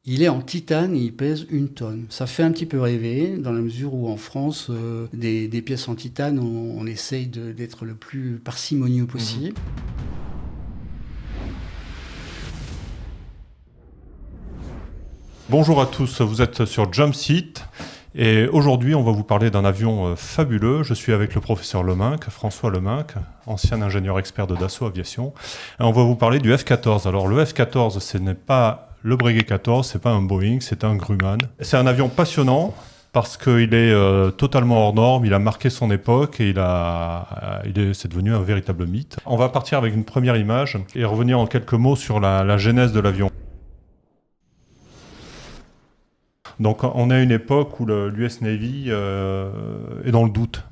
Il est en titane et il pèse 1 tonne. Ça fait un petit peu rêver, dans la mesure où en France, des pièces en titane, on essaye d'être le plus parcimonieux Mhm. possible. Bonjour à tous, vous êtes sur Jumpseat et aujourd'hui on va vous parler d'un avion fabuleux. Je suis avec le professeur Leminck, François Leminck, ancien ingénieur expert de Dassault Aviation. Et on va vous parler du F-14. Alors le F-14, ce n'est pas le Breguet 14, c'est pas un Boeing, c'est un Grumman. C'est un avion passionnant parce qu'il est totalement hors norme, il a marqué son époque et c'est devenu un véritable mythe. On va partir avec une première image et revenir en quelques mots sur la genèse de l'avion. Donc on est à une époque où l'US Navy est dans le doute.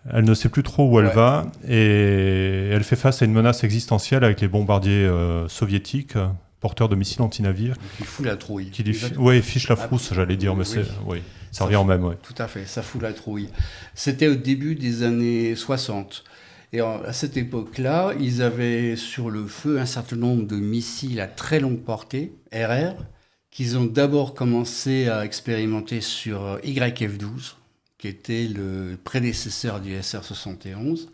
Elle ne sait plus trop où elle Ouais, va et elle fait face à une menace existentielle avec les bombardiers soviétiques, porteurs de missiles antinavires, donc il fout la trouille. qui ouais, fichent la Ah, frousse, j'allais dire, mais oui, oui, ça ça revient en fout, même. Ouais. tout à fait, ça fout la trouille. C'était au début des années 60. Et à cette époque-là, ils avaient sur le feu un certain nombre de missiles à très longue portée, RR, qu'ils ont d'abord commencé à expérimenter sur YF-12, qui était le prédécesseur du SR-71,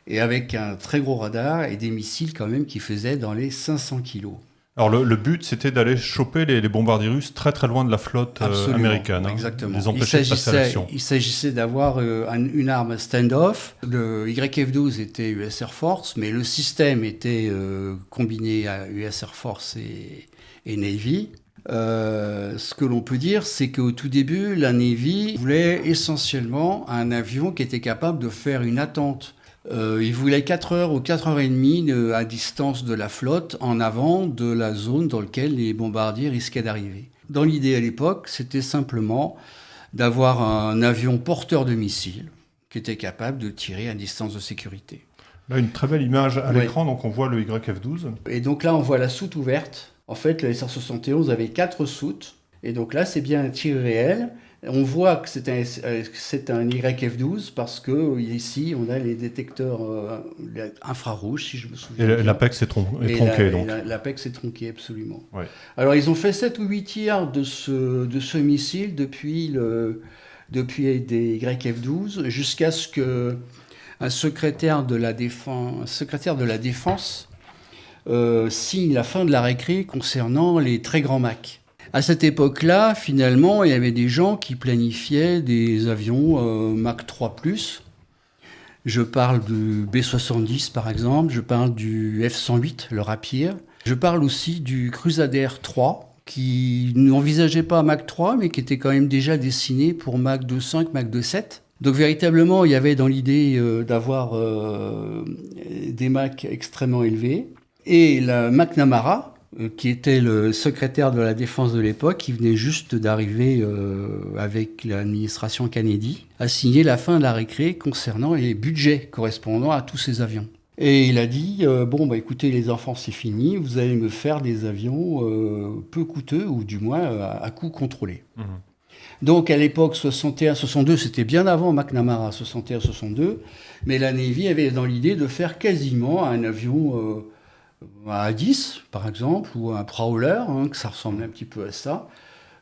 et avec un très gros radar et des missiles quand même qui faisaient dans les 500 kilos. Alors le but, c'était d'aller choper les bombardiers russes très très loin de la flotte Absolument, américaine, hein, exactement. les empêcher de passer à l'action. Il s'agissait d'avoir une arme stand-off. Le YF-12 était US Air Force, mais le système était combiné à US Air Force et Navy. Ce que l'on peut dire, c'est qu'au tout début, la Navy voulait essentiellement un avion qui était capable de faire une attente. Il voulait 4 heures ou 4 heures et demie à distance de la flotte en avant de la zone dans laquelle les bombardiers risquaient d'arriver. Dans l'idée à l'époque, c'était simplement d'avoir un avion porteur de missiles qui était capable de tirer à distance de sécurité. Là, une très belle image à Ouais. l'écran, donc on voit le YF-12. Et donc là, on voit la soute ouverte. En fait, le SR-71 avait 4 soutes. Et donc là, c'est bien un tir réel. On voit que c'est un YF-12 parce que ici, on a les détecteurs infrarouges, si je me Et souviens bien. l'apex est tronqué, donc. L'APEX est tronqué, absolument. Ouais. Alors, ils ont fait 7 ou 8 tirs de ce missile depuis des YF-12 jusqu'à ce que un secrétaire de la Défense signe la fin de la récré concernant les très grands Mach. À cette époque-là, finalement, il y avait des gens qui planifiaient des avions Mach 3+. Je parle du B-70 par exemple, je parle du F-108, le Rapier. Je parle aussi du Crusader 3, qui n'envisageait pas Mach 3, mais qui était quand même déjà dessiné pour Mach 2.5, Mach 2.7. Donc véritablement, il y avait dans l'idée d'avoir des Mach extrêmement élevés. Et la McNamara, qui était le secrétaire de la défense de l'époque, qui venait juste d'arriver avec l'administration Kennedy, a signé la fin de la récré concernant les budgets correspondant à tous ces avions. Et il a dit, bon, bah écoutez les enfants, c'est fini, vous allez me faire des avions peu coûteux, ou du moins à coût contrôlé. Mhm. Donc à l'époque 61-62, c'était bien avant McNamara 61-62, mais la Navy avait dans l'idée de faire quasiment un avion à 10 par exemple, ou un Prowler, hein, que ça ressemblait un petit peu à ça.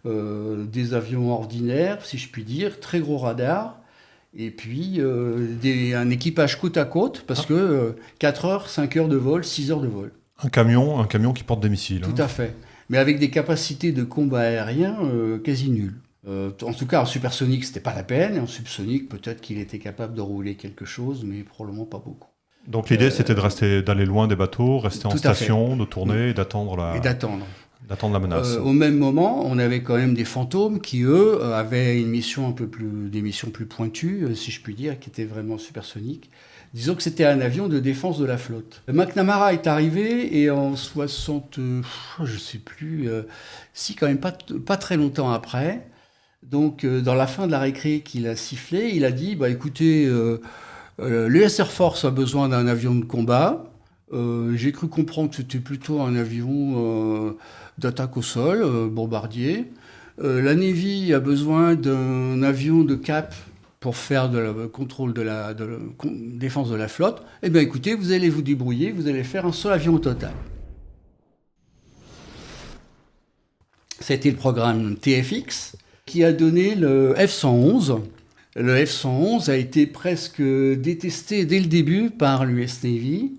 Des avions ordinaires, si je puis dire, très gros radar, et puis un équipage côte à côte, parce que 4 heures, 5 heures de vol, 6 heures de vol. Un camion qui porte des missiles. Tout Hein. à fait. Mais avec des capacités de combat aérien quasi nulles. En tout cas, en supersonique, c'était pas la peine. Et en subsonique, peut-être qu'il était capable de rouler quelque chose, mais probablement pas beaucoup. Donc l'idée, c'était d'aller loin des bateaux, rester en Tout à fait. station, de tourner et d'attendre Et d'attendre. la menace. Au même moment, on avait quand même des fantômes qui, eux, avaient une mission des missions plus pointues, si je puis dire, qui étaient vraiment supersoniques. Disons que c'était un avion de défense de la flotte. Le McNamara est arrivé et en 60, je sais plus, si quand même pas très longtemps après. Donc, dans la fin de la récré qu'il a sifflé, il a dit, bah écoutez, l'US Air Force a besoin d'un avion de combat. J'ai cru comprendre que c'était plutôt un avion d'attaque au sol, bombardier. La Navy a besoin d'un avion de cap pour faire de la contrôle de la défense de la flotte. Eh bien écoutez, vous allez vous débrouiller, vous allez faire un seul avion au total. C'était le programme TFX qui a donné le F-111. Le F-111 a été presque détesté dès le début par l'US Navy.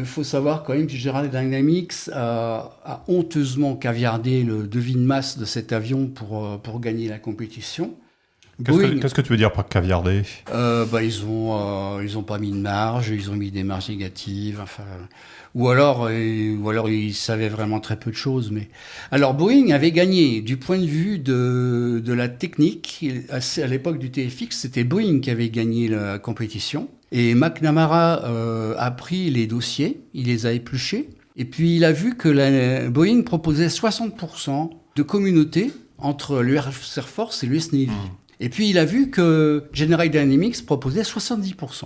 Faut savoir quand même que General Dynamics a honteusement caviardé le devis de masse de cet avion pour gagner la compétition. Qu'est-ce que tu veux dire par caviarder ? Ils ont pas mis de marge, ils ont mis des marges négatives, enfin, ou alors ils savaient vraiment très peu de choses. Mais alors Boeing avait gagné du point de vue de la technique. À l'époque du TFX, c'était Boeing qui avait gagné la compétition. Et McNamara a pris les dossiers, il les a épluchés, et puis il a vu que Boeing proposait 60% de communauté entre l'US Air Force et l'US Navy. Et puis il a vu que General Dynamics proposait 70%.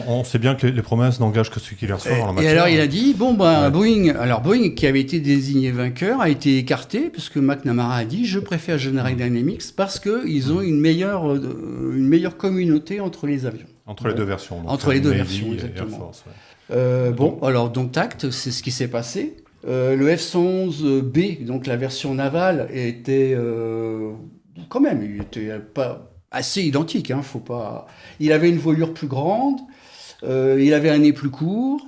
On sait bien que les promesses n'engagent que ceux qui les reçoivent en la matière. Et alors il a dit, Boeing qui avait été désigné vainqueur a été écarté, parce que McNamara a dit, je préfère General Dynamics parce qu'ils ont une meilleure communauté entre les avions. Entre les deux versions. Donc entre les deux Navy versions, et exactement. Air Force, ouais. Alors donc tact, c'est ce qui s'est passé. Le F-111B, donc la version navale, était quand même, il était pas assez identique. Faut pas. Il avait une voilure plus grande, il avait un nez plus court,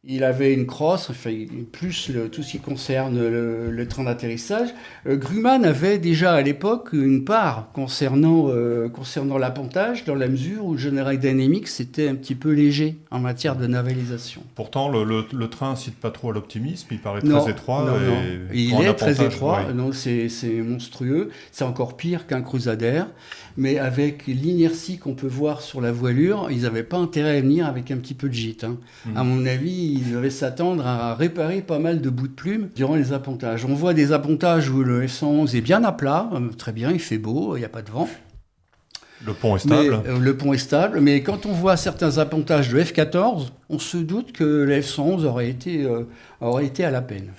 il avait une crosse, enfin plus tout ce qui concerne le train d'atterrissage. Grumman avait déjà à l'époque une part concernant l'appontage, dans la mesure où General Dynamics était un petit peu léger en matière de navalisation. Pourtant, le train incite pas trop à l'optimisme, il paraît très étroit. Non. Il est très étroit, ouais. non, c'est monstrueux, c'est encore pire qu'un Crusader, mais avec l'inertie qu'on peut voir sur la voilure, ils n'avaient pas intérêt à venir avec un petit peu de gîte. À mon avis, ils devaient s'attendre à réparer pas mal de bouts de plume durant les appontages. On voit des appontages où le F-111 est bien à plat, très bien, il fait beau, il n'y a pas de vent. Le pont est stable. Le pont est stable, mais quand on voit certains appontages de F-14, on se doute que le F-111 aurait été à la peine.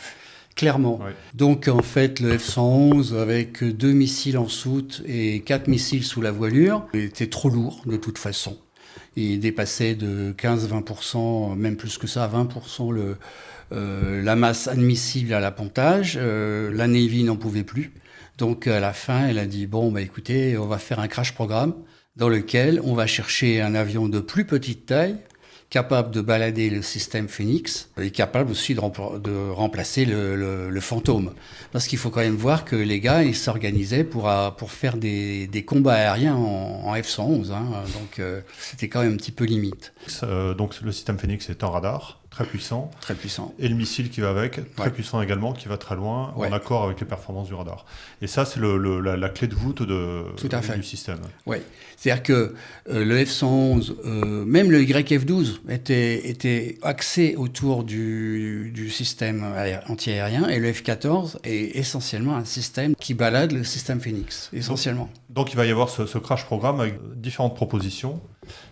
Clairement. Ouais. Donc en fait, le F-111 avec 2 missiles en soute et 4 missiles sous la voilure était trop lourd de toute façon. Il dépassait de 15-20%, même plus que ça, 20% la masse admissible à l'appontage. La Navy n'en pouvait plus. Donc à la fin, elle a dit, écoutez, on va faire un crash programme dans lequel on va chercher un avion de plus petite taille, capable de balader le système Phoenix et capable aussi de remplacer le Fantôme. Parce qu'il faut quand même voir que les gars, ils s'organisaient pour faire des combats aériens en F-111. Donc c'était quand même un petit peu limite. Donc le système Phoenix est un radar très puissant. Très puissant. Et le missile qui va avec, très puissant également, qui va très loin, en accord avec les performances du radar. Et ça, c'est la clé de voûte du système. Oui. C'est-à-dire que le F-111, même le YF-12 était axé autour du système anti-aérien, et le F-14 est essentiellement un système qui balade le système Phoenix, essentiellement. Donc il va y avoir ce crash programme avec différentes propositions.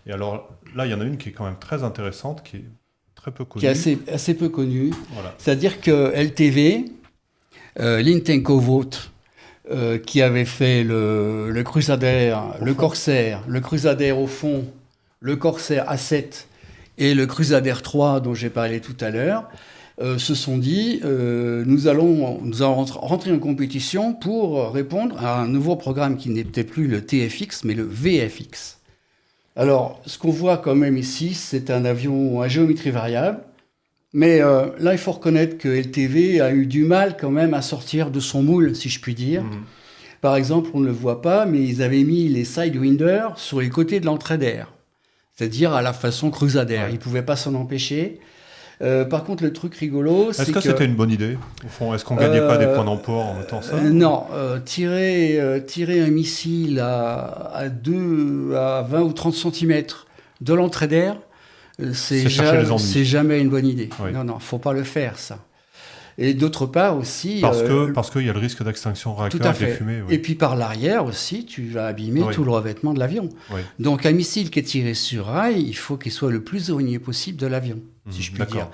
Et alors là, il y en a une qui est quand même très intéressante, qui est très peu connue. Qui est assez peu connue. Voilà. C'est-à-dire que LTV, Lintenko-Vogt, qui avait fait le Crusader, le Corsair, le Crusader au fond, le Corsair A7 et le Crusader 3 dont j'ai parlé tout à l'heure, se sont dit nous allons rentrer en compétition pour répondre à un nouveau programme qui n'était plus le TFX mais le VFX. Alors, ce qu'on voit quand même ici, c'est un avion à géométrie variable. Mais là, il faut reconnaître que LTV a eu du mal quand même à sortir de son moule, si je puis dire. Par exemple, on ne le voit pas, mais ils avaient mis les sidewinders sur les côtés de l'entrée d'air. C'est-à-dire à la façon Crusader. Ils ne pouvaient pas s'en empêcher. Par contre, le truc rigolo, c'est que... Est-ce que c'était une bonne idée, au fond ? Est-ce qu'on ne gagnait pas des points d'emport en mettant ça ? Non. Tirer un missile à 20 ou 30 cm de l'entrée d'air, c'est jamais une bonne idée. Oui. Non, faut pas le faire, ça. Et d'autre part aussi... Parce qu'il y a le risque d'extinction réacteur avec les fumées. Oui. Et puis par l'arrière aussi, tu vas abîmer tout le revêtement de l'avion. Oui. Donc un missile qui est tiré sur rail, il faut qu'il soit le plus éloigné possible de l'avion, si je puis dire.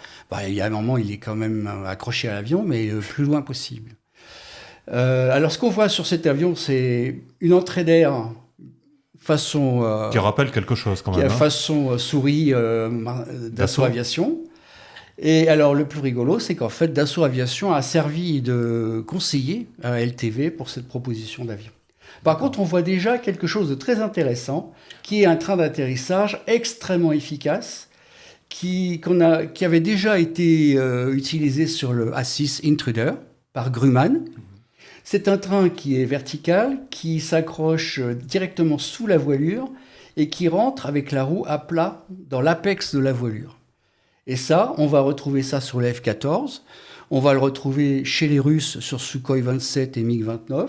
Il y a un moment, il est quand même accroché à l'avion, mais le plus loin possible. Alors ce qu'on voit sur cet avion, c'est une entrée d'air... façon... qui rappelle quelque chose quand même. Façon souris Dassault Aviation. Et alors, le plus rigolo, c'est qu'en fait, Dassault Aviation a servi de conseiller à LTV pour cette proposition d'avion. Par contre, on voit déjà quelque chose de très intéressant, qui est un train d'atterrissage extrêmement efficace, qui avait déjà été utilisé sur le A6 Intruder par Grumman. C'est un train qui est vertical, qui s'accroche directement sous la voilure et qui rentre avec la roue à plat dans l'apex de la voilure. Et ça, on va retrouver ça sur le F-14, on va le retrouver chez les Russes sur Sukhoi 27 et MiG-29,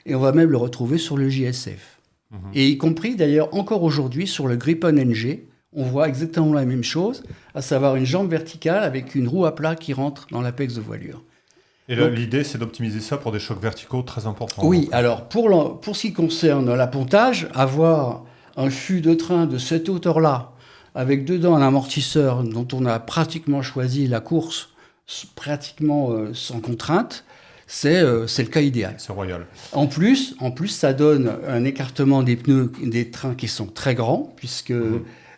et on va même le retrouver sur le JSF. Et y compris d'ailleurs encore aujourd'hui sur le Gripen NG, on voit exactement la même chose, à savoir une jambe verticale avec une roue à plat qui rentre dans l'apex de voilure. Et là, l'idée, c'est d'optimiser ça pour des chocs verticaux très importants. Oui, alors pour ce qui concerne l'appontage, avoir un fût de train de cette hauteur-là, avec dedans un amortisseur dont on a pratiquement choisi la course pratiquement sans contrainte, c'est le cas idéal. C'est royal. En plus, ça donne un écartement des pneus des trains qui sont très grands, puisque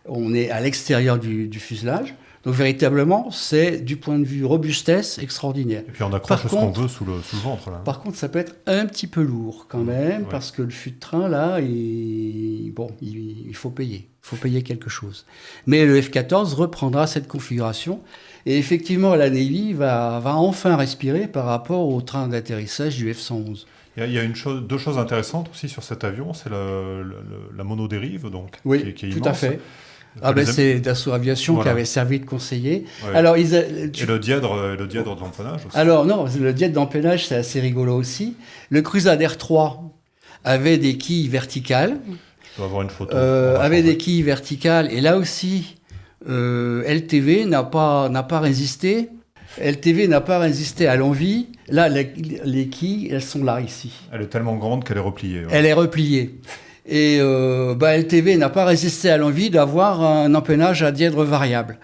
on est à l'extérieur du fuselage. Donc véritablement, c'est du point de vue robustesse extraordinaire. Et puis on accroche ce qu'on veut sous le ventre. Là. Par contre, ça peut être un petit peu lourd quand même, parce que le fût de train, là, il faut payer. Il faut payer quelque chose. Mais le F-14 reprendra cette configuration. Et effectivement, la Navy va enfin respirer par rapport au train d'atterrissage du F-111. Il y a deux choses intéressantes aussi sur cet avion. C'est la monodérive, donc, oui, qui est tout immense. À fait. C'est Dassault Aviation qui avait servi de conseiller. Ouais. Alors, et le dièdre de l'empennage aussi. Alors non, le dièdre d'empennage, c'est assez rigolo aussi. Le Crusader 3 avait des quilles verticales. Je dois avoir une photo. Avait des quilles verticales. Et là aussi, LTV n'a pas résisté. LTV n'a pas résisté à l'envie. Là, les quilles, elles sont là, ici. Elle est tellement grande qu'elle est repliée. Ouais. Elle est repliée. Et LTV n'a pas résisté à l'envie d'avoir un empennage à dièdre variable.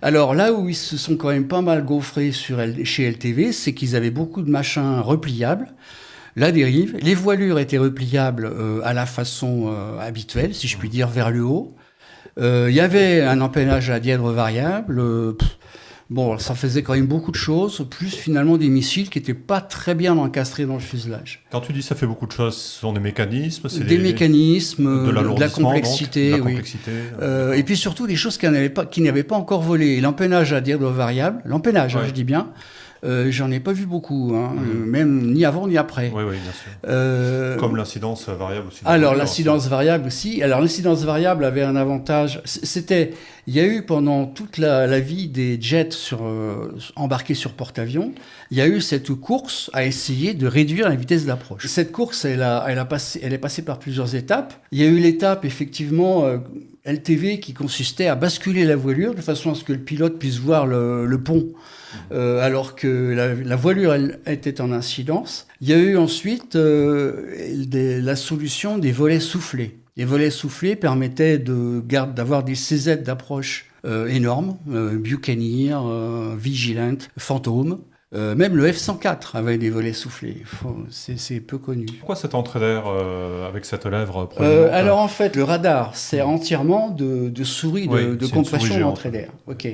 Alors là où ils se sont quand même pas mal gaufrés chez LTV, c'est qu'ils avaient beaucoup de machins repliables, la dérive, les voilures étaient repliables à la façon habituelle, si je puis dire, vers le haut. Il y avait un empennage à dièdre variable. Bon, ça faisait quand même beaucoup de choses, plus finalement des missiles qui n'étaient pas très bien encastrés dans le fuselage. Quand tu dis ça fait beaucoup de choses, ce sont des mécanismes, mécanismes, de la complexité, donc, oui. Et puis surtout des choses qui n'avaient pas encore volé. L'empennage à dièdre variable, l'empennage, je dis bien, j'en ai pas vu beaucoup, même ni avant ni après. Oui, bien sûr. Comme l'incidence variable aussi. Alors l'incidence variable aussi. Alors l'incidence variable avait un avantage. Il y a eu pendant toute la vie des jets embarqués sur porte-avions, il y a eu cette course à essayer de réduire la vitesse d'approche. Cette course, elle est passée par plusieurs étapes. Il y a eu l'étape effectivement LTV qui consistait à basculer la voilure de façon à ce que le pilote puisse voir le pont. Alors que la voilure elle, était en incidence. Il y a eu ensuite la solution des volets soufflés. Les volets soufflés permettaient d'avoir des CZ d'approche énormes, Buccaneer, Vigilant, Phantom. Même le F-104 avait des volets soufflés. C'est peu connu. Pourquoi cette entrée d'air avec cette lèvre alors en fait, le radar sert entièrement de souris de compression d'entrée d'air. Ok.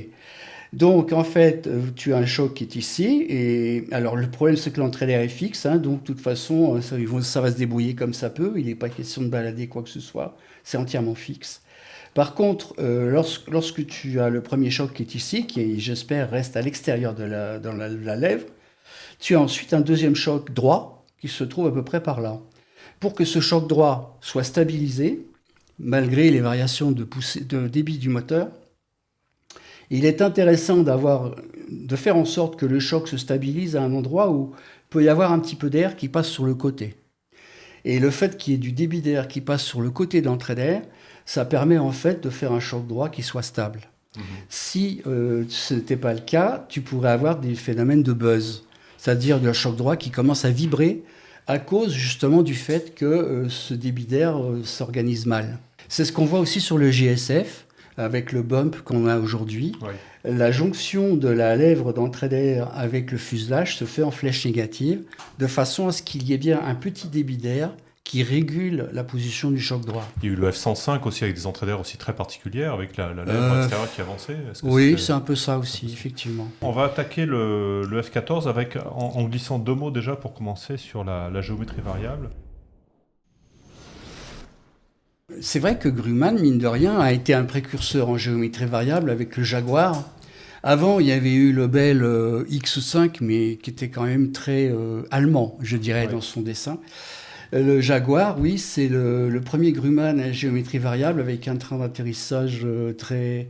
Donc, en fait, tu as un choc qui est ici. Et alors, le problème, c'est que l'entrée d'air est fixe. Donc, de toute façon, ça va se débrouiller comme ça peut. Il n'est pas question de balader quoi que ce soit. C'est entièrement fixe. Par contre, lorsque tu as le premier choc qui est ici, qui, j'espère, reste à l'extérieur de la lèvre, tu as ensuite un deuxième choc droit qui se trouve à peu près par là. Pour que ce choc droit soit stabilisé, malgré les variations de débit du moteur, il est intéressant de faire en sorte que le choc se stabilise à un endroit où il peut y avoir un petit peu d'air qui passe sur le côté. Et le fait qu'il y ait du débit d'air qui passe sur le côté d'entrée d'air, ça permet en fait de faire un choc droit qui soit stable. Si ce n'était pas le cas, tu pourrais avoir des phénomènes de buzz, c'est-à-dire de choc droit qui commence à vibrer à cause justement du fait que ce débit d'air s'organise mal. C'est ce qu'on voit aussi sur le GSF, avec le bump qu'on a aujourd'hui. Oui. La jonction de la lèvre d'entrée d'air avec le fuselage se fait en flèche négative, de façon à ce qu'il y ait bien un petit débit d'air qui régule la position du choc droit. Il y a eu le F-105 aussi avec des entrées d'air aussi très particulières, avec la lèvre extérieure qui avançait. Oui, c'est un peu ça aussi, effectivement. On va attaquer le F-14 en glissant 2 mots déjà pour commencer sur la géométrie variable. C'est vrai que Grumman, mine de rien, a été un précurseur en géométrie variable avec le Jaguar. Avant, il y avait eu le Bell X5, mais qui était quand même très allemand, je dirais, dans son dessin. Le Jaguar, oui, c'est le premier Grumman à géométrie variable avec un train d'atterrissage très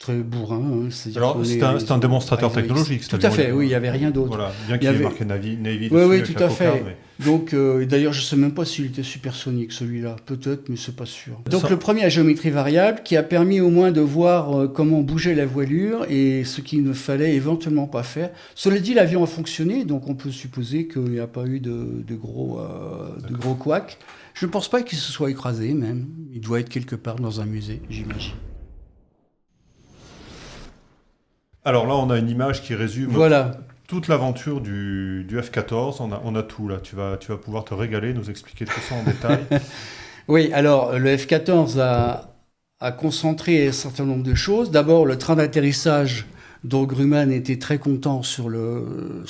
bourrin. Hein. Alors, c'est un démonstrateur technologique. Tout à fait, oui, il n'y avait rien d'autre. Voilà, bien qu'il y ait marqué Navy dessus. Oui, tout à fait. Mais... Donc, d'ailleurs, je ne sais même pas s'il était supersonique, celui-là. Peut-être, mais ce n'est pas sûr. Donc, le premier à géométrie variable qui a permis au moins de voir comment bougeait la voilure et ce qu'il ne fallait éventuellement pas faire. Cela dit, l'avion a fonctionné, donc on peut supposer qu'il n'y a pas eu de gros couacs. Je ne pense pas qu'il se soit écrasé, même. Il doit être quelque part dans un musée, j'imagine. Alors là, on a une image qui résume toute l'aventure du F-14. On a tout là. Tu vas pouvoir te régaler, nous expliquer tout ça en détail. Oui, alors le F-14 a concentré un certain nombre de choses. D'abord, le train d'atterrissage dont Grumman était très content sur le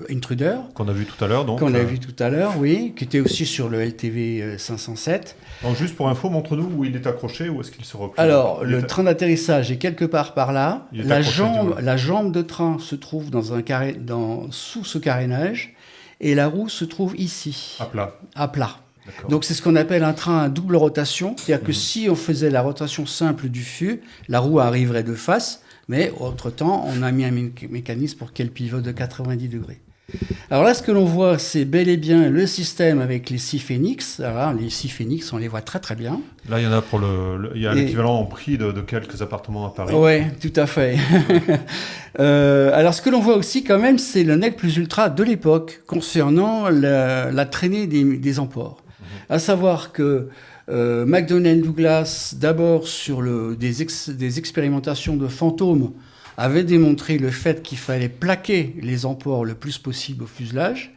Intruder. Qu'on a vu tout à l'heure, donc. Qu'on a vu tout à l'heure, oui, qui était aussi sur le LTV 507. Donc juste pour info, montre-nous où il est accroché, où est-ce qu'il se replie. Alors, le train d'atterrissage est quelque part par là. La jambe de train se trouve dans un sous ce carénage et la roue se trouve ici. À plat. Donc c'est ce qu'on appelle un train à double rotation. C'est-à-dire que si on faisait la rotation simple du fût, la roue arriverait de face. Mais entre-temps, on a mis un mécanisme pour qu'elle pivote de 90 degrés. Alors là, ce que l'on voit, c'est bel et bien le système avec les 6 Phoenix. Alors là, les 6 Phoenix, on les voit très très bien. Là, il y en a il y a l'équivalent en prix de quelques appartements à Paris. Oui, tout à fait. Alors ce que l'on voit aussi quand même, c'est le nec plus ultra de l'époque concernant la traînée des empores. À savoir que McDonnell Douglas, d'abord sur des expérimentations de fantômes, avait démontré le fait qu'il fallait plaquer les empores le plus possible au fuselage.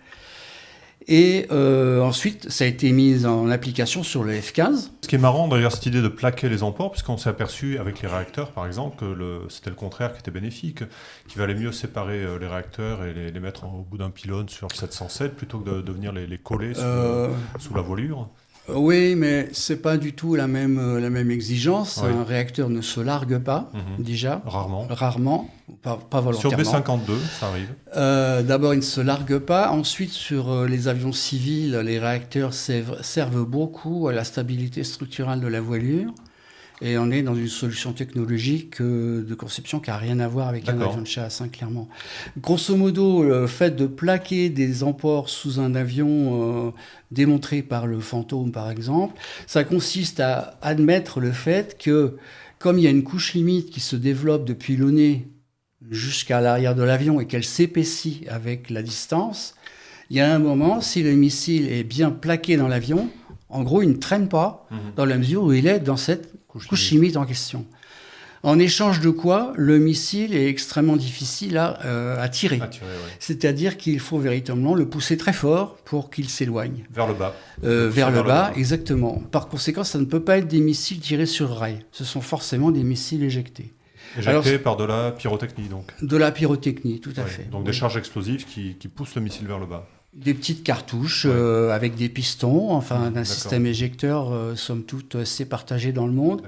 Et ensuite, ça a été mis en application sur le F-15. Ce qui est marrant d'ailleurs, cette idée de plaquer les empores, puisqu'on s'est aperçu avec les réacteurs, par exemple, que c'était le contraire qui était bénéfique, qu'il valait mieux séparer les réacteurs et les mettre au bout d'un pylône sur le 707 plutôt que de venir les coller sous la voilure. Oui, mais c'est pas du tout la même exigence. Oui. Un réacteur ne se largue pas, déjà. Rarement, pas volontairement. Sur B-52, ça arrive. D'abord, il ne se largue pas. Ensuite, sur les avions civils, les réacteurs servent beaucoup à la stabilité structurale de la voilure. Et on est dans une solution technologique de conception qui n'a rien à voir avec un avion de chasse, hein, clairement. Grosso modo, le fait de plaquer des empores sous un avion démontré par le Fantôme, par exemple, ça consiste à admettre le fait que, comme il y a une couche limite qui se développe depuis le nez jusqu'à l'arrière de l'avion et qu'elle s'épaissit avec la distance, il y a un moment, si le missile est bien plaqué dans l'avion, en gros, il ne traîne pas dans la mesure où il est dans cette couche limite en question. En échange de quoi, le missile est extrêmement difficile à tirer. C'est-à-dire qu'il faut véritablement le pousser très fort pour qu'il s'éloigne. Vers le bas. Vers le bas, exactement. Par conséquent, ça ne peut pas être des missiles tirés sur rail. Ce sont forcément des missiles éjectés. Éjectés par de la pyrotechnie, donc. De la pyrotechnie, tout à fait. Donc des charges explosives qui poussent le missile vers le bas. Des petites cartouches avec des pistons, d'un système éjecteur, somme toute, assez partagé dans le monde.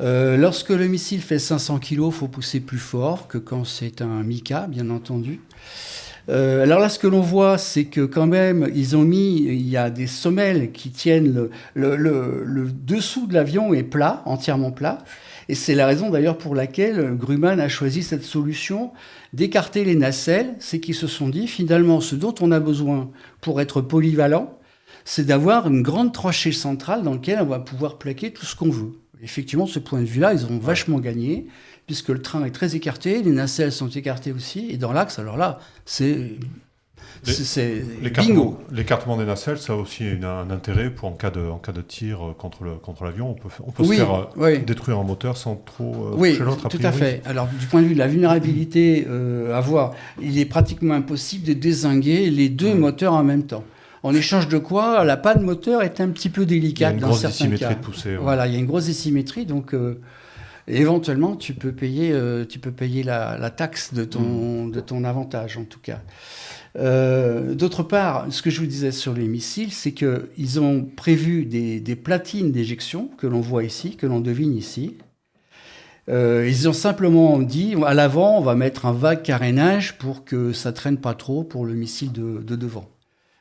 Lorsque le missile fait 500 kg, il faut pousser plus fort que quand c'est un Mika, bien entendu. Alors là, ce que l'on voit, c'est que quand même, il y a des semelles qui tiennent le dessous de l'avion est plat, entièrement plat. Et c'est la raison d'ailleurs pour laquelle Grumman a choisi cette solution d'écarter les nacelles. C'est qu'ils se sont dit, finalement, ce dont on a besoin pour être polyvalent, c'est d'avoir une grande tranchée centrale dans laquelle on va pouvoir plaquer tout ce qu'on veut. Effectivement, de ce point de vue-là, ils ont vachement gagné, puisque le train est très écarté, les nacelles sont écartées aussi, et dans l'axe, alors là, c'est bingo. L'écartement des nacelles, ça a aussi un intérêt pour en cas de tir contre l'avion. On peut se faire détruire un moteur sans trop toucher l'autre. Oui, tout à fait. Alors, du point de vue de la vulnérabilité à voir, il est pratiquement impossible de dézinguer les deux moteurs en même temps. En échange de quoi, la panne moteur est un petit peu délicate dans certains cas. Il y a une grosse asymétrie de poussée. Ouais. Voilà, il y a une grosse asymétrie, donc éventuellement, tu peux payer la taxe de ton avantage, en tout cas. D'autre part, ce que je vous disais sur les missiles, c'est qu'ils ont prévu des platines d'éjection que l'on voit ici, que l'on devine ici. Ils ont simplement dit, à l'avant, on va mettre un vague carénage pour que ça traîne pas trop pour le missile de devant.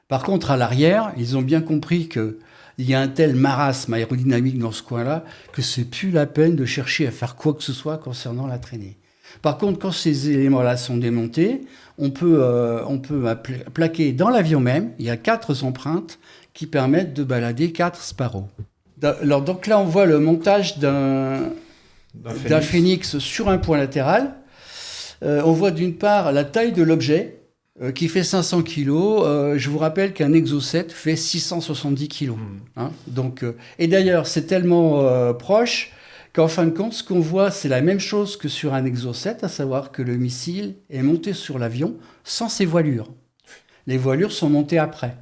Par contre, à l'arrière, ils ont bien compris qu'il y a un tel marasme aérodynamique dans ce coin-là que c'est plus la peine de chercher à faire quoi que ce soit concernant la traînée. Par contre, quand ces éléments-là sont démontés, on peut plaquer dans l'avion même, il y a 4 empreintes qui permettent de balader 4 Sparrow. Alors, donc là, on voit le montage d'un Phénix sur un point latéral. On voit d'une part la taille de l'objet, qui fait 500 kg. Je vous rappelle qu'un Exocet fait 670 kg. Hein, donc, et d'ailleurs, c'est tellement proche qu'en fin de compte, ce qu'on voit, c'est la même chose que sur un Exocet, à savoir que le missile est monté sur l'avion sans ses voilures. Les voilures sont montées après.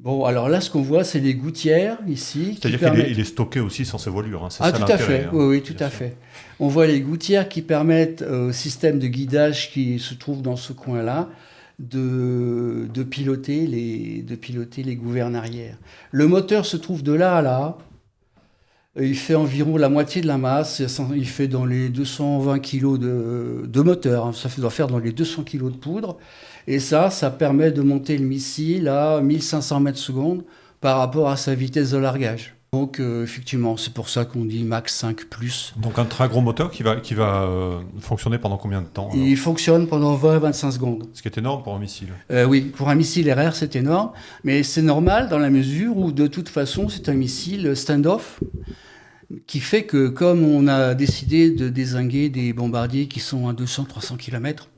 Bon, alors là, ce qu'on voit, c'est les gouttières, ici. C'est-à-dire qu'il est stocké aussi sans ses voilures. Hein, c'est ça tout à fait. Oui, tout à fait. On voit les gouttières qui permettent au système de guidage qui se trouve dans ce coin-là de piloter les gouvernes arrière. Le moteur se trouve de là à là. Il fait environ la moitié de la masse. Il fait dans les 220 kg de moteur. Ça doit faire dans les 200 kg de poudre. Et ça permet de monter le missile à 1500 mètres secondes par rapport à sa vitesse de largage. Donc, effectivement, c'est pour ça qu'on dit Mach 5+. Donc, un très gros moteur qui va fonctionner pendant combien de temps alors ? Il fonctionne pendant 20-25 secondes. Ce qui est énorme pour un missile. Oui, pour un missile RR, c'est énorme. Mais c'est normal dans la mesure où, de toute façon, c'est un missile stand-off qui fait que, comme on a décidé de dézinguer des bombardiers qui sont à 200-300 km,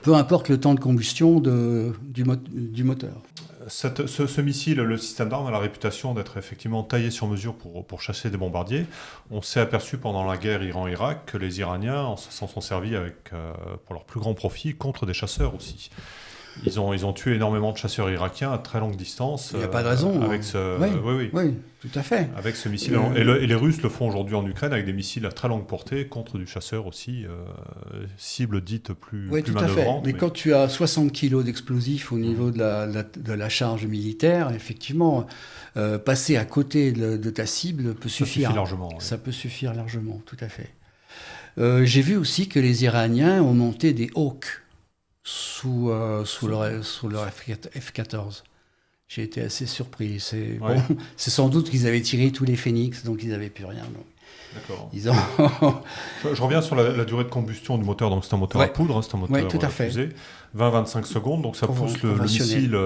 peu importe le temps de combustion du moteur. Ce missile, le système d'armes, a la réputation d'être effectivement taillé sur mesure pour chasser des bombardiers. On s'est aperçu pendant la guerre Iran-Irak que les Iraniens s'en sont servis pour leur plus grand profit contre des chasseurs aussi. Ils ont tué énormément de chasseurs irakiens à très longue distance. Il n'y a pas de raison. Avec oui, tout à fait. Avec ce missile. Et les Russes le font aujourd'hui en Ukraine avec des missiles à très longue portée contre du chasseur aussi, cible dite plus manœuvrante. Mais quand tu as 60 kg d'explosifs au niveau de la charge militaire, effectivement, passer à côté de ta cible peut suffire. Largement. Ça peut suffire largement, tout à fait. J'ai vu aussi que les Iraniens ont monté des Hawks sous leur F-14. J'ai été assez surpris. C'est sans doute qu'ils avaient tiré tous les Phénix, donc ils n'avaient plus rien. Donc. D'accord. Je reviens sur la durée de combustion du moteur. Donc c'est un moteur à poudre, c'est un moteur fusée. 20-25 secondes, donc ça pousse le missile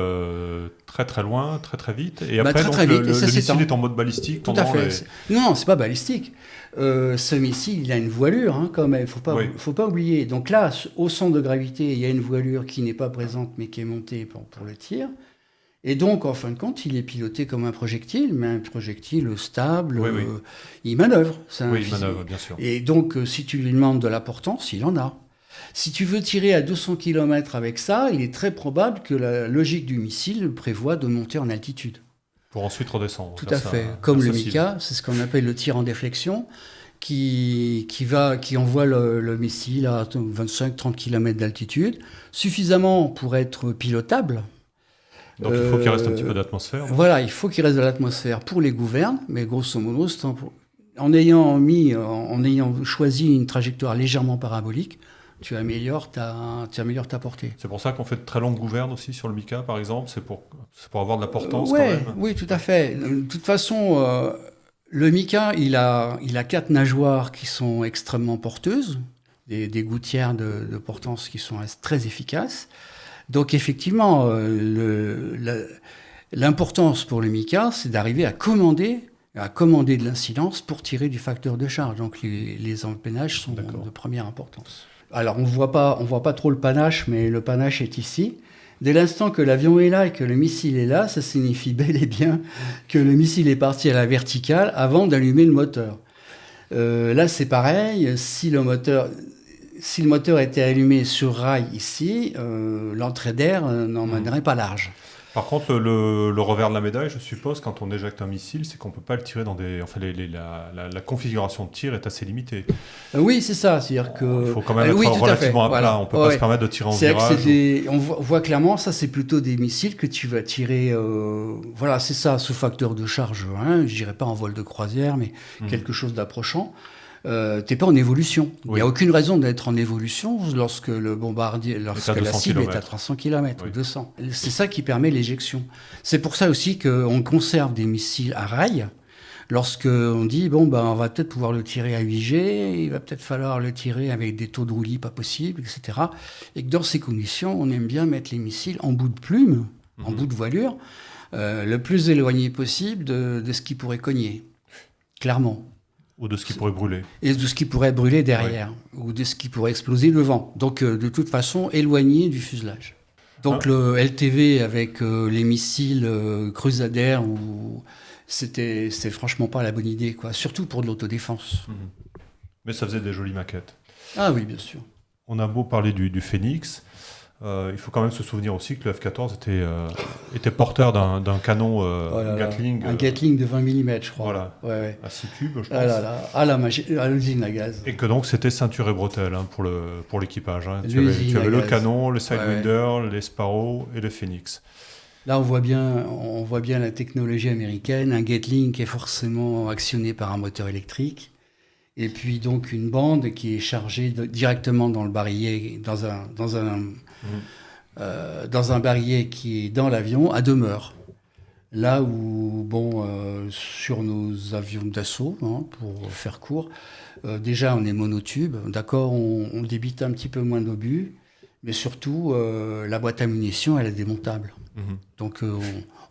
très très loin, très très vite. Et après, le missile est en mode balistique. Tout à fait. Non, c'est pas balistique. Ce missile, il a une voilure quand même. Faut pas oublier. Donc là, au centre de gravité, il y a une voilure qui n'est pas présente, mais qui est montée pour le tir. Et donc, en fin de compte, il est piloté comme un projectile, mais un projectile stable. Il manœuvre. Il manœuvre, bien sûr. Et donc, si tu lui demandes de la portance, il en a. Si tu veux tirer à 200 km avec ça, il est très probable que la logique du missile prévoit de monter en altitude. Pour ensuite redescendre. Tout à fait. Comme le Mika, c'est ce qu'on appelle le tir en déflexion, qui envoie le missile à 25-30 km d'altitude, suffisamment pour être pilotable. Donc il faut qu'il reste un petit peu d'atmosphère. Voilà, il faut qu'il reste de l'atmosphère pour les gouvernes, mais grosso modo, en ayant choisi une trajectoire légèrement parabolique, tu améliores ta portée. C'est pour ça qu'on fait de très longues gouvernes aussi sur le Mika, par exemple. C'est pour avoir de la portance quand même. Oui, tout à fait. De toute façon, le Mika, il a 4 nageoires qui sont extrêmement porteuses, des gouttières de portance qui sont très efficaces. Donc effectivement, l'importance pour le Mika, c'est d'arriver à commander de l'incidence pour tirer du facteur de charge. Donc les empennages sont de première importance. Alors on voit pas trop le panache, mais le panache est ici. Dès l'instant que l'avion est là et que le missile est là, ça signifie bel et bien que le missile est parti à la verticale avant d'allumer le moteur. Là c'est pareil, si le moteur était allumé sur rail ici, l'entrée d'air n'emmènerait pas large. Par contre, le revers de la médaille, je suppose, quand on éjecte un missile, c'est qu'on ne peut pas le tirer dans des... Enfin, la configuration de tir est assez limitée. Oui, c'est ça. C'est-à-dire que... Il faut quand même être oui, relativement à plat. Voilà. On ne peut pas se permettre de tirer en C'est virage. On voit clairement, ça, c'est plutôt des missiles que tu vas tirer... Voilà, c'est ça, sous facteur de charge. Hein, je dirais pas en vol de croisière, mais quelque chose d'approchant. T'es pas en évolution. Il n'y a aucune raison d'être en évolution lorsque le bombardier, lorsque la cible est à 300 km ou 200. C'est ça qui permet l'éjection. C'est pour ça aussi qu'on conserve des missiles à rail. Lorsque on dit on va peut-être pouvoir le tirer à 8G, il va peut-être falloir le tirer avec des taux de roulis pas possibles, etc. Et que dans ces conditions, on aime bien mettre les missiles en bout de plume, en bout de voilure, le plus éloigné possible de ce qui pourrait cogner, clairement. Ou de ce qui pourrait brûler. Et de ce qui pourrait brûler derrière, ou de ce qui pourrait exploser devant. Donc, de toute façon, éloigné du fuselage. Donc, le LTV avec les missiles Crusader, c'était franchement pas la bonne idée, quoi. Surtout pour de l'autodéfense. Mais ça faisait des jolies maquettes. Ah oui, bien sûr. On a beau parler du Phoenix, il faut quand même se souvenir aussi que le F-14 était porteur d'un canon Gatling. Un Gatling de 20 mm, je crois. Voilà, ouais. à 6 tubes, je pense. La magie, à l'usine à gaz. Et que donc c'était ceinture et bretelle pour l'équipage. Hein. Tu avais le canon, le Sidewinder, les Sparrow et le Phoenix. Là, on voit bien la technologie américaine, un Gatling qui est forcément actionné par un moteur électrique. Et puis donc une bande qui est chargée directement dans le barillet, dans un barillet qui est dans l'avion à demeure. Là où, sur nos avions d'assaut, pour faire court, déjà on est monotube, d'accord, on débite un petit peu moins d'obus, mais surtout la boîte à munitions elle est démontable. Donc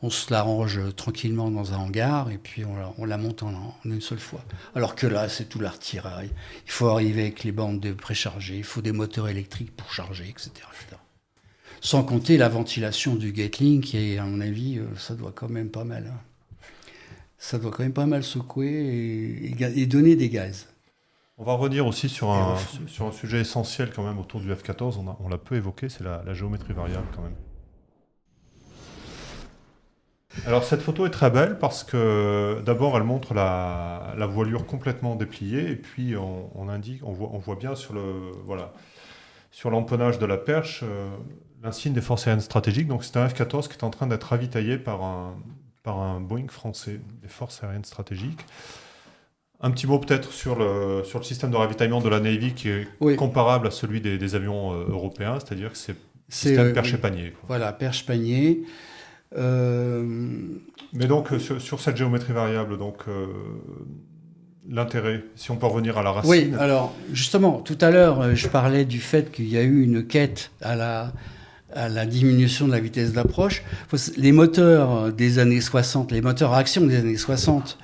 on se l'arrange tranquillement dans un hangar et puis on la monte en une seule fois. Alors que là, c'est tout l'artillerie. Il faut arriver avec les bandes de précharger, il faut des moteurs électriques pour charger, etc. Sans compter la ventilation du Gatling qui est, à mon avis, ça doit quand même pas mal. Ça doit quand même pas mal secouer et donner des gaz. On va revenir aussi sur un sujet essentiel quand même autour du F-14, on l'a peu évoqué, c'est la géométrie variable quand même. Alors cette photo est très belle parce que d'abord elle montre la voilure complètement dépliée et puis on voit bien sur l'empennage de la perche l'insigne des forces aériennes stratégiques. Donc c'est un F-14 qui est en train d'être ravitaillé par un Boeing français des forces aériennes stratégiques. Un petit mot peut-être sur le système de ravitaillement de la Navy qui est comparable à celui des avions européens, c'est-à-dire que c'est système perche-panier. Voilà, perche-panier. Mais donc sur cette géométrie variable, l'intérêt, si on peut revenir à la racine. Oui, alors justement, tout à l'heure, je parlais du fait qu'il y a eu une quête à la diminution de la vitesse d'approche. Les moteurs des années 60, les moteurs à action des années 60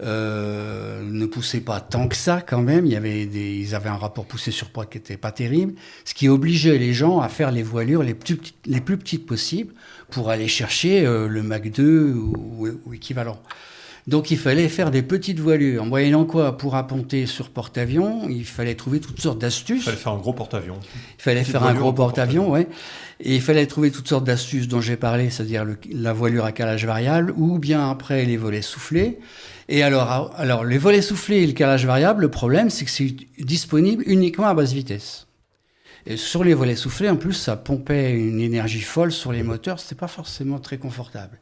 ne poussaient pas tant que ça quand même. Ils avaient un rapport poussé sur poids qui n'était pas terrible, ce qui obligeait les gens à faire les voilures les plus petites possibles pour aller chercher le Mach 2 ou équivalent. Donc il fallait faire des petites voilures. Moyennant quoi, pour apponter sur porte-avions, il fallait trouver toutes sortes d'astuces. Il fallait faire un gros porte-avions. Il fallait faire un gros porte-avions, ouais. Et il fallait trouver toutes sortes d'astuces dont j'ai parlé, c'est-à-dire la voilure à calage variable, ou bien après les volets soufflés. Et alors les volets soufflés et le calage variable, le problème, c'est que c'est disponible uniquement à basse vitesse. Et sur les volets soufflés, en plus, ça pompait une énergie folle sur les moteurs. C'était pas forcément très confortable.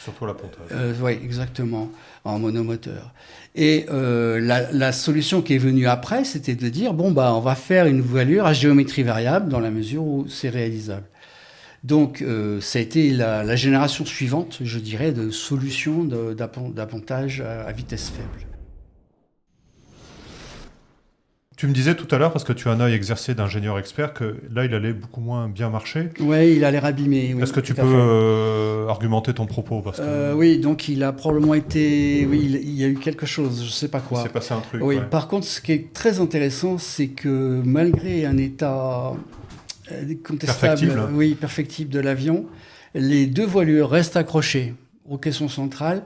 Surtout la pontage. Oui, exactement, en monomoteur. Et la solution qui est venue après, c'était de dire, on va faire une voilure à géométrie variable dans la mesure où c'est réalisable. Donc, ça a été la génération suivante, je dirais, de solutions d'appontage à vitesse faible. Tu me disais tout à l'heure, parce que tu as un œil exercé d'ingénieur expert, que là, il allait beaucoup moins bien marcher. Oui, il a l'air abîmé. Oui, est-ce que tu peux argumenter ton propos parce que... Oui, donc il a probablement été... Oui, il y a eu quelque chose, je ne sais pas quoi. Il s'est passé un truc. Oui, ouais. Par contre, ce qui est très intéressant, c'est que malgré un état contestable, perfectible de l'avion, les deux voilures restent accrochées au caisson central,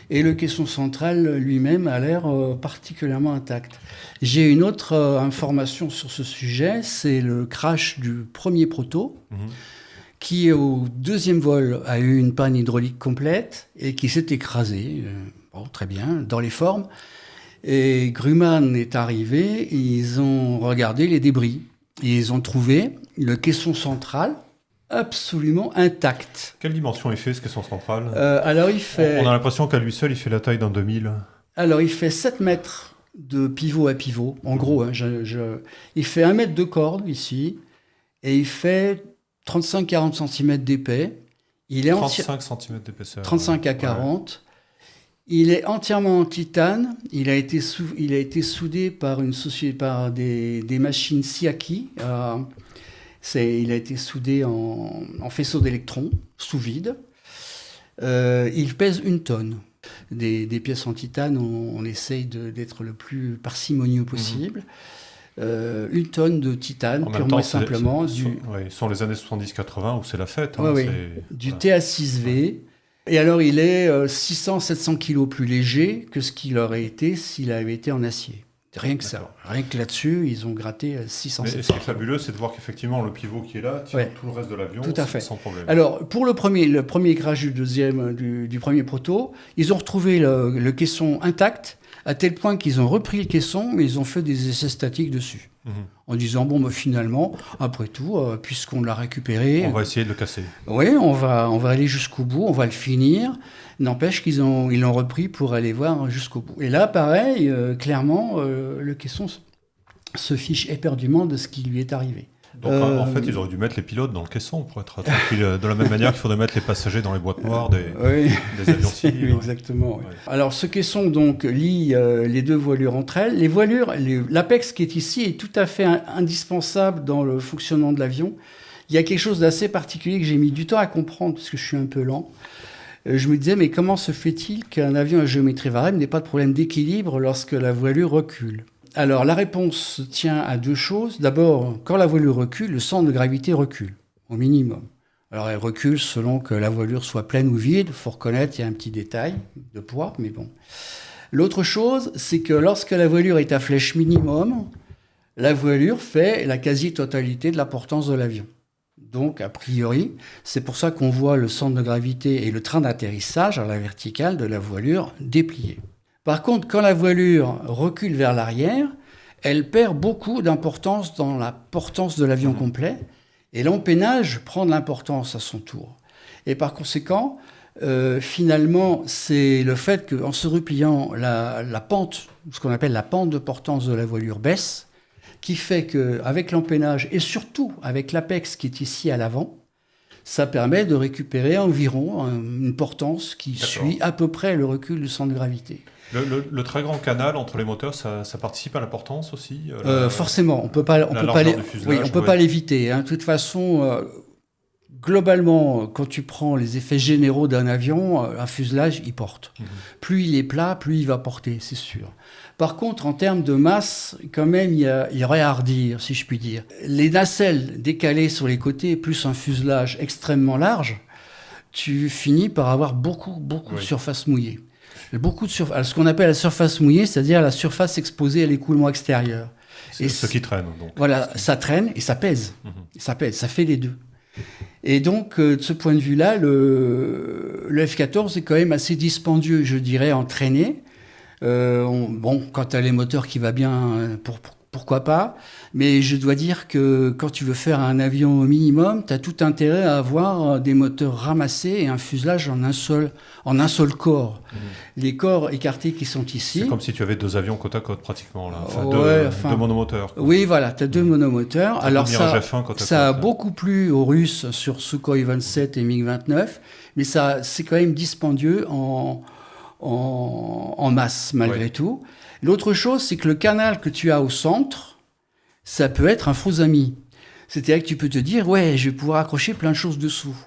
et le caisson central lui-même a l'air particulièrement intact. J'ai une autre information sur ce sujet, c'est le crash du premier proto, qui au deuxième vol a eu une panne hydraulique complète et qui s'est écrasé, très bien, dans les formes. Et Grumman est arrivé, ils ont regardé les débris. Et ils ont trouvé le caisson central absolument intact. Quelle dimension il fait, ce caisson central ? Alors il fait... On a l'impression qu'à lui seul, il fait la taille d'un 2000. Alors il fait 7 mètres de pivot à pivot, en gros. Hein, il fait 1 mètre de corde ici, et il fait 35-40 cm d'épais. Il est 35 cm d'épaisseur. 35 à 40. Ouais. Il est entièrement en titane. Il a été soudé par des machines Siaki. Il a été soudé en faisceau d'électrons, sous vide. Il pèse 1 tonne. Des pièces en titane, on essaye d'être le plus parcimonieux possible. 1 tonne de titane, purement et simplement. Ce sont les années 70-80 où c'est la fête. Du TA6V. Et alors, il est 600-700 kilos plus léger que ce qu'il aurait été s'il avait été en acier. Rien que ça. Rien que là-dessus, ils ont gratté 600-700 kilos. Ce qui est fabuleux, c'est de voir qu'effectivement, le pivot qui est là tient tout le reste de l'avion sans problème. Alors, pour le premier écrage du premier proto, ils ont retrouvé le caisson intact, à tel point qu'ils ont repris le caisson, mais ils ont fait des essais statiques dessus. En disant, finalement, après tout, puisqu'on l'a récupéré... On va essayer de le casser. Oui, on va aller jusqu'au bout, on va le finir. N'empêche qu'ils l'ont repris pour aller voir jusqu'au bout. Et là, pareil, clairement, le caisson se fiche éperdument de ce qui lui est arrivé. Donc, en fait, ils auraient dû mettre les pilotes dans le caisson pour être tranquille. De la même manière qu'il faudrait mettre les passagers dans les boîtes noires des avions civils. Exactement. Ouais. Alors, ce caisson donc lie les deux voilures entre elles. Les voilures, l'APEX qui est ici est tout à fait indispensable dans le fonctionnement de l'avion. Il y a quelque chose d'assez particulier que j'ai mis du temps à comprendre parce que je suis un peu lent. Je me disais, mais comment se fait-il qu'un avion à géométrie variable n'ait pas de problème d'équilibre lorsque la voilure recule ? Alors, la réponse tient à 2 choses. D'abord, quand la voilure recule, le centre de gravité recule, au minimum. Alors, elle recule selon que la voilure soit pleine ou vide. Il faut reconnaître, il y a un petit détail de poids, mais bon. L'autre chose, c'est que lorsque la voilure est à flèche minimum, la voilure fait la quasi-totalité de la portance de l'avion. Donc, a priori, c'est pour ça qu'on voit le centre de gravité et le train d'atterrissage à la verticale de la voilure déplié. Par contre, quand la voilure recule vers l'arrière, elle perd beaucoup d'importance dans la portance de l'avion complet, et l'empennage prend de l'importance à son tour. Et par conséquent, finalement, c'est le fait qu'en se repliant, la pente, ce qu'on appelle la pente de portance de la voilure baisse, qui fait qu'avec l'empennage, et surtout avec l'APEX qui est ici à l'avant, ça permet de récupérer environ une portance qui suit à peu près le recul du centre de gravité. Le très grand canal entre les moteurs, ça participe à la portance aussi Forcément, on peut pas l'éviter. Hein. De toute façon, globalement, quand tu prends les effets généraux d'un avion, un fuselage, il porte. Plus il est plat, plus il va porter, c'est sûr. Par contre, en termes de masse, quand même, il y aurait à redire, si je puis dire. Les nacelles décalées sur les côtés, plus un fuselage extrêmement large, tu finis par avoir beaucoup de surface mouillée. Ce qu'on appelle la surface mouillée, c'est-à-dire la surface exposée à l'écoulement extérieur. C'est ce qui traîne. Donc. Voilà, ça traîne et ça pèse. Ça pèse, ça fait les deux. Et donc, de ce point de vue-là, le F-14 est quand même assez dispendieux, je dirais, en traînée. Quand tu as les moteurs qui va bien, pourquoi pas. Mais je dois dire que quand tu veux faire un avion au minimum, tu as tout intérêt à avoir des moteurs ramassés et un fuselage en un seul corps. Les corps écartés qui sont ici... C'est comme si tu avais 2 avions côte à côte, pratiquement. Là. Deux monomoteurs. Quoi. Oui, voilà, tu as 2 monomoteurs. Alors ça a beaucoup plu aux Russes sur Sukhoi 27 et MiG-29, mais c'est quand même dispendieux en masse, malgré tout. L'autre chose, c'est que le canal que tu as au centre, ça peut être un faux ami. C'est-à-dire que tu peux te dire, je vais pouvoir accrocher plein de choses dessous.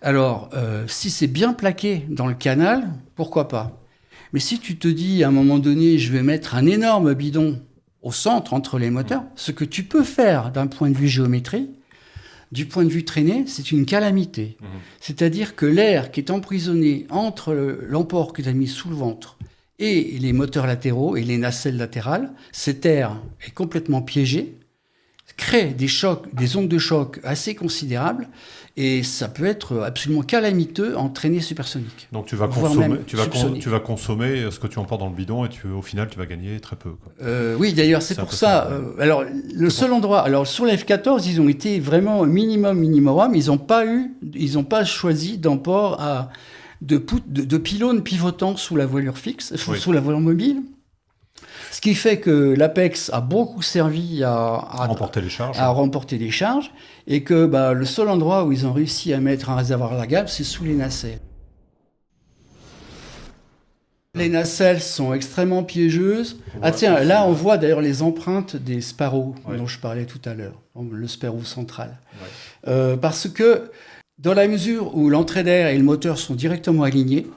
Alors, si c'est bien plaqué dans le canal, pourquoi pas ? Mais si tu te dis, à un moment donné, je vais mettre un énorme bidon au centre, entre les moteurs, ce que tu peux faire d'un point de vue géométrie, du point de vue traînée, c'est une calamité. C'est-à-dire que l'air qui est emprisonné entre l'emport que tu as mis sous le ventre et les moteurs latéraux et les nacelles latérales, cet air est complètement piégé, crée des ondes de choc assez considérables, Et ça peut être absolument calamiteux en traînée supersonique. Donc tu vas voire consommer, même subsonique. tu vas consommer ce que tu emportes dans le bidon et au final tu vas gagner très peu, quoi. Oui, d'ailleurs, c'est C'est un pour peu ça. ça, ouais. Alors, le seul endroit. Alors, sur la F-14, ils ont été vraiment au minimum. Ils n'ont pas choisi d'emport de pylônes pivotant sous la voilure fixe, Oui. sous la voilure mobile. Ce qui fait que l'Apex a beaucoup servi à Remporter les charges. remporter les charges, et que le seul endroit où ils ont réussi à mettre un réservoir lagable, c'est sous les nacelles. Les nacelles sont extrêmement piégeuses. Ah tiens, là on voit d'ailleurs les empreintes des Sparrow dont je parlais tout à l'heure, le Sparrow central. Ouais. Parce que dans la mesure où l'entrée d'air et le moteur sont directement alignés,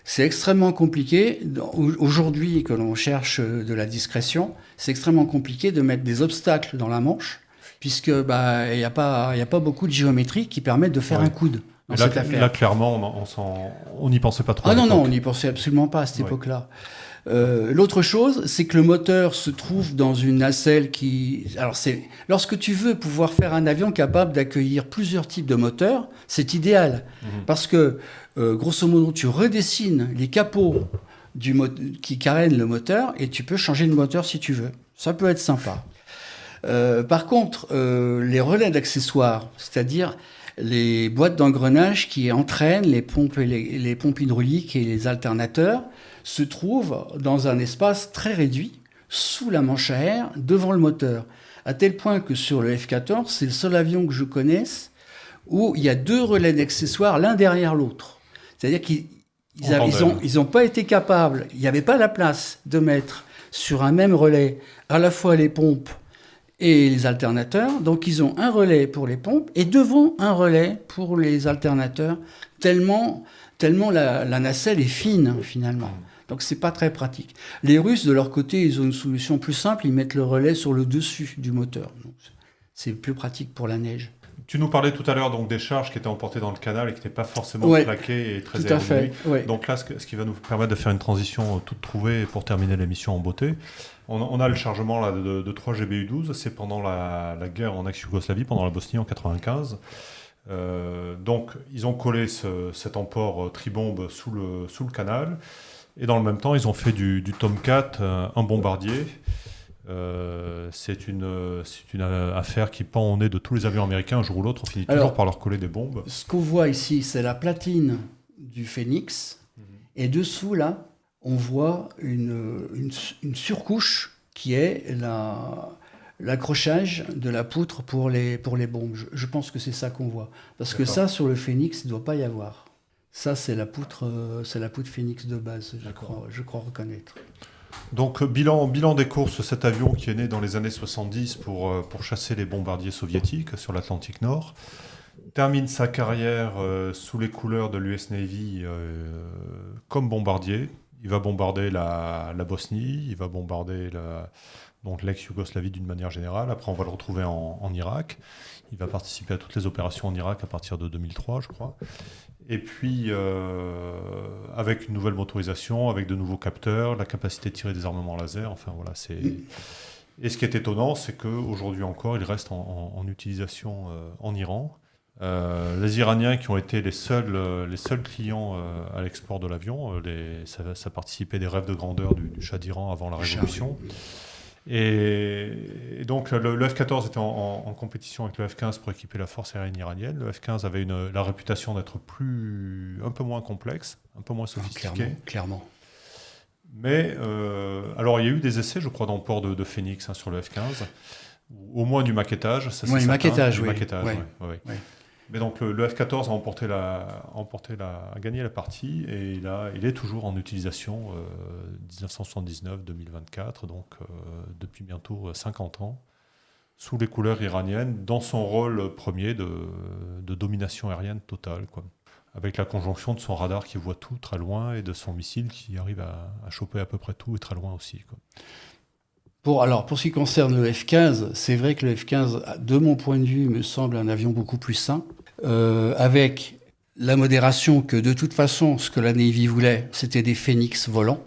c'est extrêmement compliqué. Aujourd'hui, que l'on cherche de la discrétion, c'est extrêmement compliqué de mettre des obstacles dans la manche, puisque il y a pas beaucoup de géométrie qui permettent de faire un coude dans cette affaire. Là, clairement, on n'y pensait pas trop. Ah non, on n'y pensait absolument pas à cette époque-là. L'autre chose, c'est que le moteur se trouve dans une nacelle qui... Alors, lorsque tu veux pouvoir faire un avion capable d'accueillir plusieurs types de moteurs, c'est idéal. Parce que, grosso modo, tu redessines les capots qui carénent le moteur et tu peux changer de moteur si tu veux. Ça peut être sympa. Par contre, les relais d'accessoires, c'est-à-dire les boîtes d'engrenage qui entraînent les pompes hydrauliques et les alternateurs, se trouvent dans un espace très réduit, sous la manche à air, devant le moteur. À tel point que sur le F-14, c'est le seul avion que je connaisse où il y a 2 relais d'accessoires l'un derrière l'autre. C'est-à-dire qu'ils n'ont pas été capables, il n'y avait pas la place de mettre sur un même relais à la fois les pompes et les alternateurs. Donc ils ont un relais pour les pompes et devant un relais pour les alternateurs, tellement la nacelle est fine finalement. Donc c'est pas très pratique. Les Russes, de leur côté, ils ont une solution plus simple, ils mettent le relais sur le dessus du moteur. Donc, c'est plus pratique pour la neige. Tu nous parlais tout à l'heure donc des charges qui étaient emportées dans le canal et qui n'étaient pas forcément plaquées et très aérodynamiques. Donc là, ce qui va nous permettre de faire une transition toute trouvée pour terminer l'émission en beauté. On a le chargement là, de 3 GBU-12, c'est pendant la guerre en ex-Yougoslavie, pendant la Bosnie en 1995. Donc ils ont collé cet emport tribombe sous le canal. Et dans le même temps, ils ont fait du Tomcat, un bombardier. C'est une affaire qui pend au nez de tous les avions américains. Un jour ou l'autre, on finit toujours par leur coller des bombes. Ce qu'on voit ici, c'est la platine du Phoenix. Et dessous, là, on voit une surcouche qui est l'accrochage de la poutre pour les bombes. Je pense que c'est ça qu'on voit. Parce que ça, sur le Phoenix, il ne doit pas y avoir. Ça, c'est la poutre Phoenix de base, je crois reconnaître. Donc, bilan des courses, cet avion qui est né dans les années 70 pour chasser les bombardiers soviétiques sur l'Atlantique Nord, termine sa carrière sous les couleurs de l'US Navy comme bombardier. Il va bombarder la Bosnie, il va bombarder donc l'ex-Yougoslavie d'une manière générale. Après, on va le retrouver en Irak. Il va participer à toutes les opérations en Irak à partir de 2003, je crois. Et puis, avec une nouvelle motorisation, avec de nouveaux capteurs, la capacité de tirer des armements laser, enfin voilà, c'est... Et ce qui est étonnant, c'est qu'aujourd'hui encore, il reste en utilisation en Iran. Les Iraniens qui ont été les seuls clients à l'export de l'avion, ça participait des rêves de grandeur du Shah d'Iran avant la Révolution. Et donc le F-14 était en compétition avec le F-15 pour équiper la force aérienne iranienne. Le F-15 avait la réputation d'être un peu moins complexe, un peu moins sophistiqué. Clairement. Mais alors il y a eu des essais, je crois, d'emport de Phoenix sur le F-15, au moins du maquettage. Ça, c'est maquettage, oui. Oui. Mais donc le F-14 a gagné la partie et il est toujours en utilisation 1979-2024, donc depuis bientôt 50 ans, sous les couleurs iraniennes, dans son rôle premier de domination aérienne totale, quoi. Avec la conjonction de son radar qui voit tout très loin et de son missile qui arrive à choper à peu près tout et très loin aussi, quoi. Pour ce qui concerne le F-15, c'est vrai que le F-15, de mon point de vue, me semble un avion beaucoup plus sain, avec la modération que de toute façon, ce que la Navy voulait, c'était des Phoenix volants.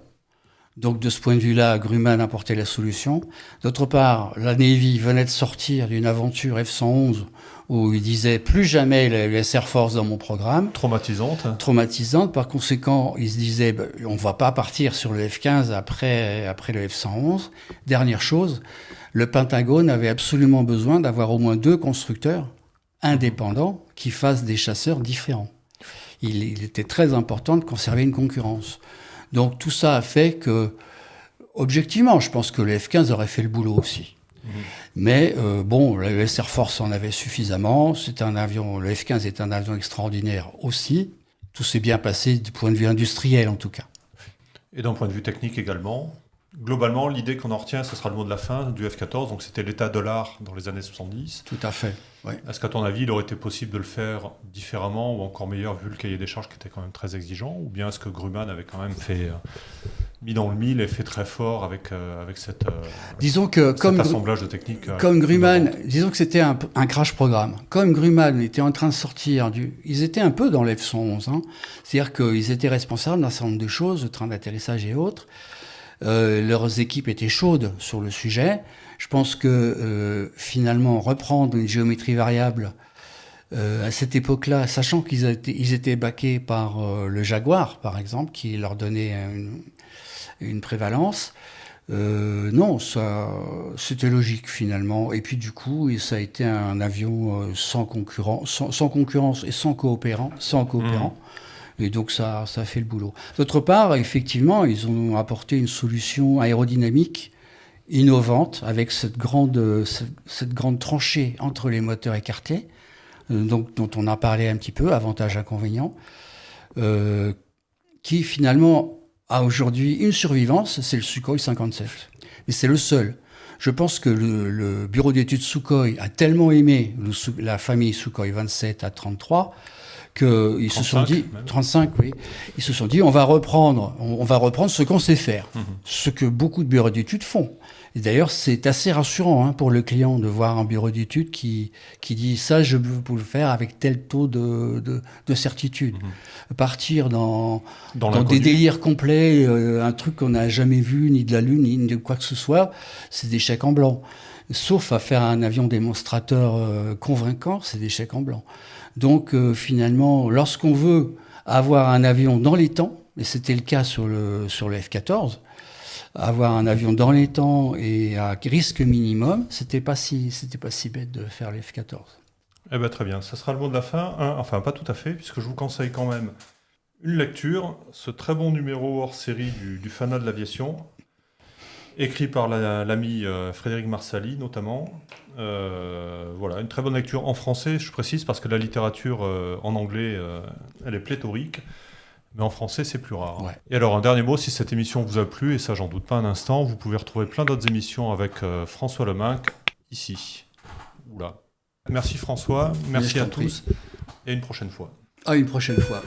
Donc de ce point de vue-là, Grumman apportait la solution. D'autre part, la Navy venait de sortir d'une aventure F-111 où il disait plus jamais les Air Force dans mon programme. Traumatisante. Par conséquent, il se disait on ne va pas partir sur le F-15 après le F-111. Dernière chose, le Pentagone avait absolument besoin d'avoir au moins 2 constructeurs indépendants qui fassent des chasseurs différents. Il était très important de conserver une concurrence. Donc tout ça a fait que, objectivement, je pense que le F-15 aurait fait le boulot aussi. Mais la US Air Force en avait suffisamment. Le F-15 est un avion extraordinaire aussi. Tout s'est bien passé du point de vue industriel en tout cas. Et d'un point de vue technique également. Globalement, l'idée qu'on en retient, ce sera le mot de la fin du F-14. Donc c'était l'état de l'art dans les années 70. Tout à fait. Ouais. Est-ce qu'à ton avis, il aurait été possible de le faire différemment ou encore meilleur vu le cahier des charges qui était quand même très exigeant? Ou bien est-ce que Grumman avait quand même mis dans le mille et fait très fort avec cet assemblage de techniques comme Grumman, disons que c'était un crash programme. Comme Grumman était en train de sortir ils étaient un peu dans l'F-111. C'est-à-dire qu'ils étaient responsables d'un certain nombre de choses, de train d'atterrissage et autres. Leurs équipes étaient chaudes sur le sujet. Je pense que finalement, reprendre une géométrie variable à cette époque-là, sachant qu'ils étaient backés par le Jaguar, par exemple, qui leur donnait une prévalence, non, c'était logique finalement. Et puis du coup, ça a été un avion sans concurrence et sans coopérant. Et donc ça a fait le boulot. D'autre part, effectivement, ils ont apporté une solution aérodynamique innovante avec cette grande tranchée entre les moteurs écartés, dont on a parlé un petit peu, avantages-inconvénients, qui finalement a aujourd'hui une survivance, c'est le Sukhoi 57. Mais c'est le seul. Je pense que le bureau d'études Sukhoi a tellement aimé la famille Sukhoi 27 à 33 qu'ils se sont dit, même. 35, oui, ils se sont dit, on va reprendre ce qu'on sait faire, ce que beaucoup de bureaux d'études font. Et d'ailleurs, c'est assez rassurant pour le client de voir un bureau d'études qui dit ça, je peux vous le faire avec tel taux de certitude. Partir dans des délires complets, un truc qu'on n'a jamais vu, ni de la Lune, ni de quoi que ce soit, c'est des chèques en blanc. Sauf à faire un avion démonstrateur convaincant, c'est des chèques en blanc. Donc finalement, lorsqu'on veut avoir un avion dans les temps, et c'était le cas sur le F-14, avoir un avion dans les temps et à risque minimum, c'était pas si bête de faire le F-14. Eh ben, très bien, ça sera le mot de la fin. Enfin, pas tout à fait, puisque je vous conseille quand même une lecture, ce très bon numéro hors série du Fanat de l'aviation, écrit par l'ami Frédéric Marsali notamment. Voilà, une très bonne lecture en français, je précise, parce que la littérature en anglais, elle est pléthorique, mais en français, c'est plus rare. Ouais. Et alors, un dernier mot, si cette émission vous a plu, et ça, j'en doute pas un instant, vous pouvez retrouver plein d'autres émissions avec François Leminck, ici. Oula. Merci François, merci à tous, et à une prochaine fois. À une prochaine fois.